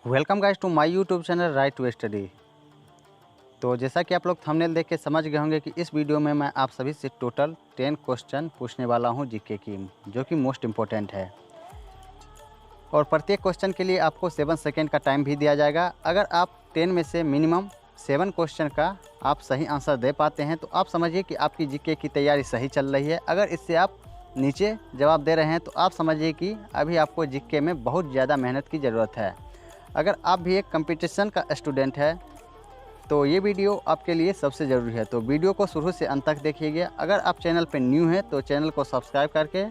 Welcome guys to my YouTube channel right to study. तो जैसा कि आप लोग थंबनेल देख के समझ गए होंगे कि इस वीडियो में मैं आप सभी से टोटल 10 क्वेश्चन पूछने वाला हूं जीके की, जो कि मोस्ट इम्पोर्टेंट है। और प्रत्येक क्वेश्चन के लिए आपको 7 सेकेंड का टाइम भी दिया जाएगा। अगर आप 10 में से मिनिमम 7 क्वेश्चन का आप सही आंसर दे पाते हैं तो आप समझिए कि आपकी जीके की तैयारी सही चल रही है। अगर इससे आप नीचे जवाब दे रहे हैं तो आप समझिए कि अभी आपको जीके में बहुत ज़्यादा मेहनत की ज़रूरत है। अगर आप भी एक कंपटीशन का स्टूडेंट है तो ये वीडियो आपके लिए सबसे ज़रूरी है। तो वीडियो को शुरू से अंत तक देखिएगा। अगर आप चैनल पर न्यू हैं तो चैनल को सब्सक्राइब करके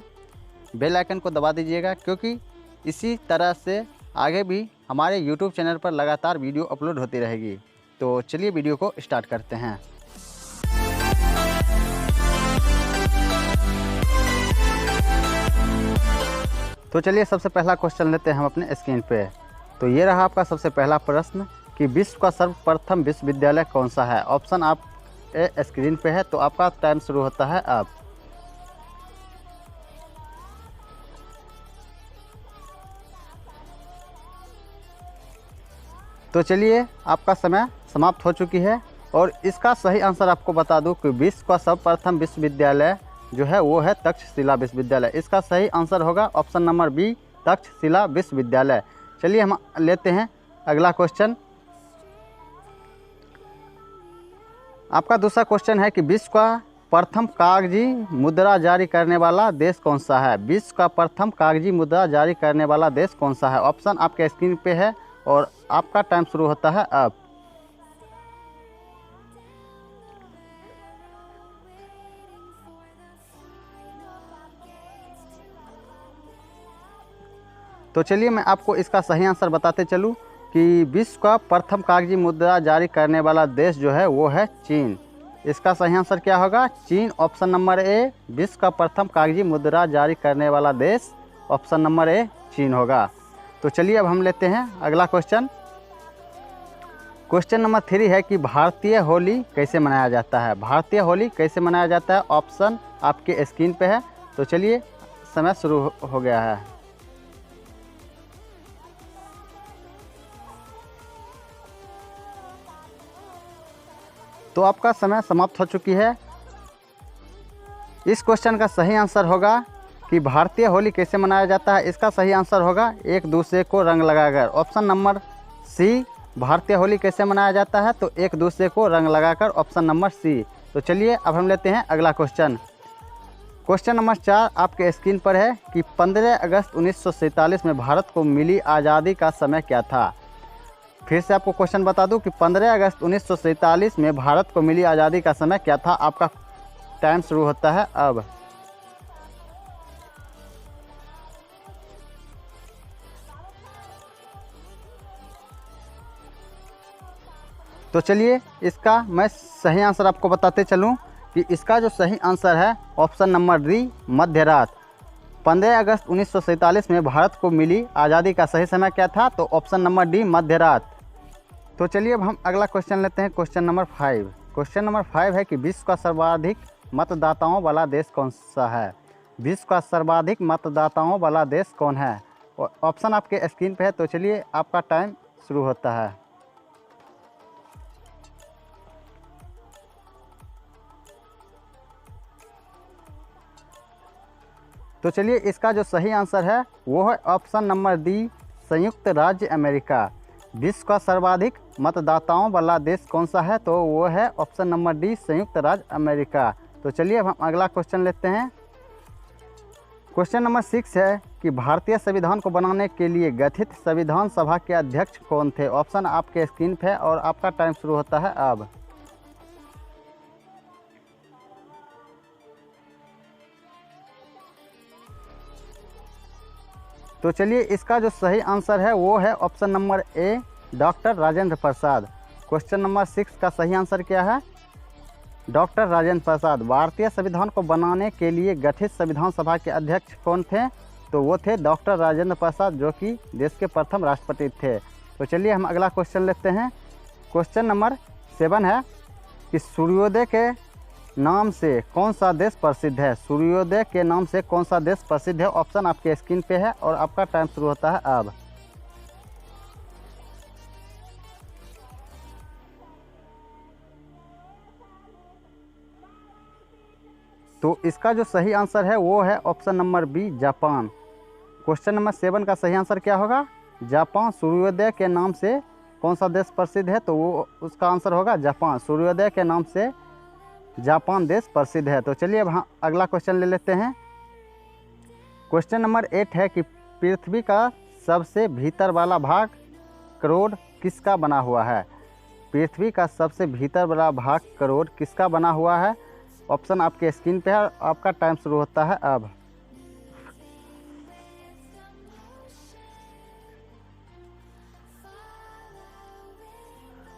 बेल आइकन को दबा दीजिएगा, क्योंकि इसी तरह से आगे भी हमारे यूट्यूब चैनल पर लगातार वीडियो अपलोड होती रहेगी। तो चलिए वीडियो को स्टार्ट करते हैं। तो चलिए सबसे पहला क्वेश्चन लेते हैं हम अपने स्क्रीन पे। तो ये रहा आपका सबसे पहला प्रश्न कि विश्व का सर्वप्रथम विश्वविद्यालय कौन सा है। ऑप्शन आप स्क्रीन पे है। तो आपका टाइम शुरू होता है अब। तो चलिए आपका समय समाप्त हो चुकी है और इसका सही आंसर आपको बता दूं कि विश्व का सर्वप्रथम विश्वविद्यालय जो है वो है तक्षशिला विश्वविद्यालय। इसका सही आंसर होगा ऑप्शन नंबर बी, तक्षशिला विश्वविद्यालय। चलिए हम लेते हैं अगला क्वेश्चन। आपका दूसरा क्वेश्चन है कि विश्व का प्रथम कागजी मुद्रा जारी करने वाला देश कौन सा है। विश्व का प्रथम कागजी मुद्रा जारी करने वाला देश कौन सा है। ऑप्शन आपके स्क्रीन पे है और आपका टाइम शुरू होता है अब। तो चलिए मैं आपको इसका सही आंसर बताते चलूँ कि विश्व का प्रथम कागजी मुद्रा जारी करने वाला देश जो है वो है चीन। इसका सही आंसर क्या होगा? चीन। ऑप्शन नंबर ए, विश्व का प्रथम कागजी मुद्रा जारी करने वाला देश ऑप्शन नंबर ए चीन होगा। तो चलिए अब हम लेते हैं अगला क्वेश्चन। क्वेश्चन नंबर 3 है कि भारतीय होली कैसे मनाया जाता है। भारतीय होली कैसे मनाया जाता है। ऑप्शन आपके स्क्रीन पे है। तो चलिए समय शुरू हो गया है। तो आपका समय समाप्त हो चुकी है। इस क्वेश्चन का सही आंसर होगा कि भारतीय होली कैसे मनाया जाता है। इसका सही आंसर होगा एक दूसरे को रंग लगाकर। ऑप्शन नंबर सी, भारतीय होली कैसे मनाया जाता है। तो एक दूसरे को रंग लगाकर, ऑप्शन नंबर सी। तो चलिए अब हम लेते हैं अगला क्वेश्चन। क्वेश्चन नंबर 4 आपके स्क्रीन पर है कि 15 अगस्त 1947 में भारत को मिली आज़ादी का समय क्या था। फिर से आपको क्वेश्चन बता दूं कि 15 अगस्त 1947 में भारत को मिली आज़ादी का समय क्या था। आपका टाइम शुरू होता है अब। तो चलिए इसका मैं सही आंसर आपको बताते चलूं कि इसका जो सही आंसर है ऑप्शन नंबर डी, मध्यरात। 15 अगस्त 1947 में भारत को मिली आज़ादी का सही समय क्या था। तो ऑप्शन नंबर डी, मध्यरात। तो चलिए अब हम अगला क्वेश्चन लेते हैं। Question number 5। क्वेश्चन नंबर 5 है कि विश्व का सर्वाधिक मतदाताओं वाला देश कौन सा है। विश्व का सर्वाधिक मतदाताओं वाला देश कौन है। ऑप्शन आपके स्क्रीन पे है। तो चलिए आपका टाइम शुरू होता है। तो चलिए इसका जो सही आंसर है वो है ऑप्शन नंबर डी, संयुक्त राज्य अमेरिका। विश्व का सर्वाधिक मतदाताओं वाला देश कौन सा है। तो वो है ऑप्शन नंबर डी, संयुक्त राज्य अमेरिका। तो चलिए अब हम अगला क्वेश्चन लेते हैं। क्वेश्चन नंबर 6 है कि भारतीय संविधान को बनाने के लिए गठित संविधान सभा के अध्यक्ष कौन थे। ऑप्शन आपके स्क्रीन पे है और आपका टाइम शुरू होता है अब। तो चलिए इसका जो सही आंसर है वो है option number A, doctor Rajendra Prasad. Question number 6 का सही आंसर क्या है? डॉक्टर राजेंद्र प्रसाद। भारतीय संविधान को बनाने के लिए गठित संविधान सभा के अध्यक्ष कौन थे। तो वो थे डॉक्टर राजेंद्र प्रसाद, जो कि देश के प्रथम राष्ट्रपति थे। तो चलिए हम अगला क्वेश्चन लेते हैं। क्वेश्चन नंबर 7 है कि सूर्योदय के नाम से कौन सा देश प्रसिद्ध है। सूर्योदय के नाम से कौन सा देश प्रसिद्ध है। ऑप्शन आपके स्क्रीन पे है और आपका टाइम शुरू होता है अब। तो इसका जो सही आंसर है वो है option number B, Japan. Question number 7 का सही आंसर क्या होगा? जापान सूर्योदय के नाम से कौन सा देश प्रसिद्ध है? तो वो उसका आंसर होगा जापान। सूर्योदय के नाम से जापान देश प्रसिद्ध है। तो चलिए अब हाँ अगला क्वेश्चन ले लेते हैं। क्वेश्चन नंबर 8 है कि पृथ्वी का सबसे भीतर वाला भाग करोड़ किसका बना हुआ है? पृथ्वी का सबसे भीतर वाला भाग करोड़ किसका बना हुआ है? ऑप्शन आपके स्क्रीन पे है। आपका टाइम शुरू होता है अब।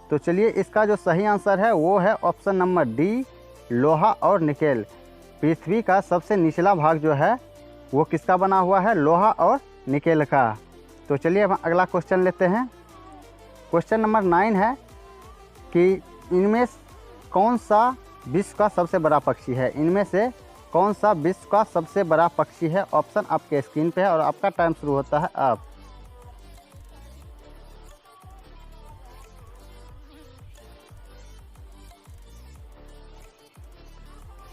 तो चलिए इसका जो सही आंसर है वो है ऑप्शन नंबर डी, लोहा और निकेल। पृथ्वी का सबसे निचला भाग जो है वो किसका बना हुआ है? लोहा और निकेल का। तो चलिए अब अगला क्वेश्चन लेते हैं। क्वेश्चन नंबर 9 है कि इनमें कौन सा विश्व का सबसे बड़ा पक्षी है? इनमें से कौन सा विश्व का सबसे बड़ा पक्षी है? ऑप्शन आपके स्क्रीन पे है और आपका टाइम शुरू होता है अब।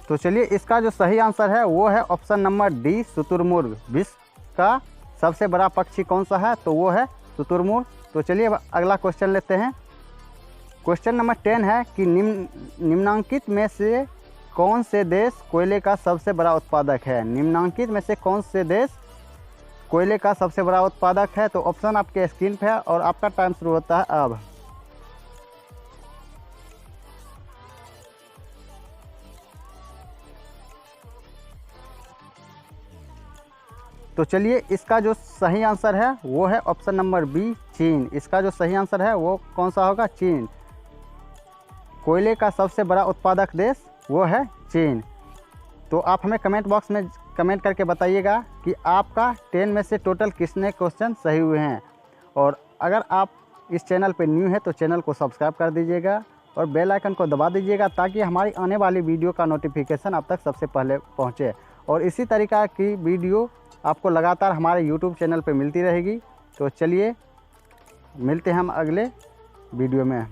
तो चलिए इसका जो सही आंसर है वो है ऑप्शन नंबर डी, शुतुरमुर्ग। विश्व का सबसे बड़ा पक्षी कौन सा है? तो वो है शुतुरमुर्ग। तो चलिए अब अगला क्वेश्चन लेते हैं। क्वेश्चन नंबर 10 है कि निम्नांकित में से कौन से देश कोयले का सबसे बड़ा उत्पादक है? निम्नांकित में से कौन से देश कोयले का सबसे बड़ा उत्पादक है? तो ऑप्शन आपके स्क्रीन पे है और आपका टाइम शुरू होता है अब। तो चलिए इसका जो सही आंसर है वो है ऑप्शन नंबर बी, चीन। इसका जो सही आंसर है वो कौन सा होगा? चीन। कोयले का सबसे बड़ा उत्पादक देश वो है चीन। तो आप हमें कमेंट बॉक्स में कमेंट करके बताइएगा कि आपका 10 में से टोटल कितने क्वेश्चन सही हुए हैं। और अगर आप इस चैनल पर न्यू है तो चैनल को सब्सक्राइब कर दीजिएगा और बेल आइकन को दबा दीजिएगा ताकि हमारी आने वाली वीडियो का नोटिफिकेशन आप तक सबसे पहले पहुंचे। और इसी तरीक़ा की वीडियो आपको लगातार हमारे YouTube चैनल पे मिलती रहेगी। तो चलिए मिलते हैं हम अगले वीडियो में।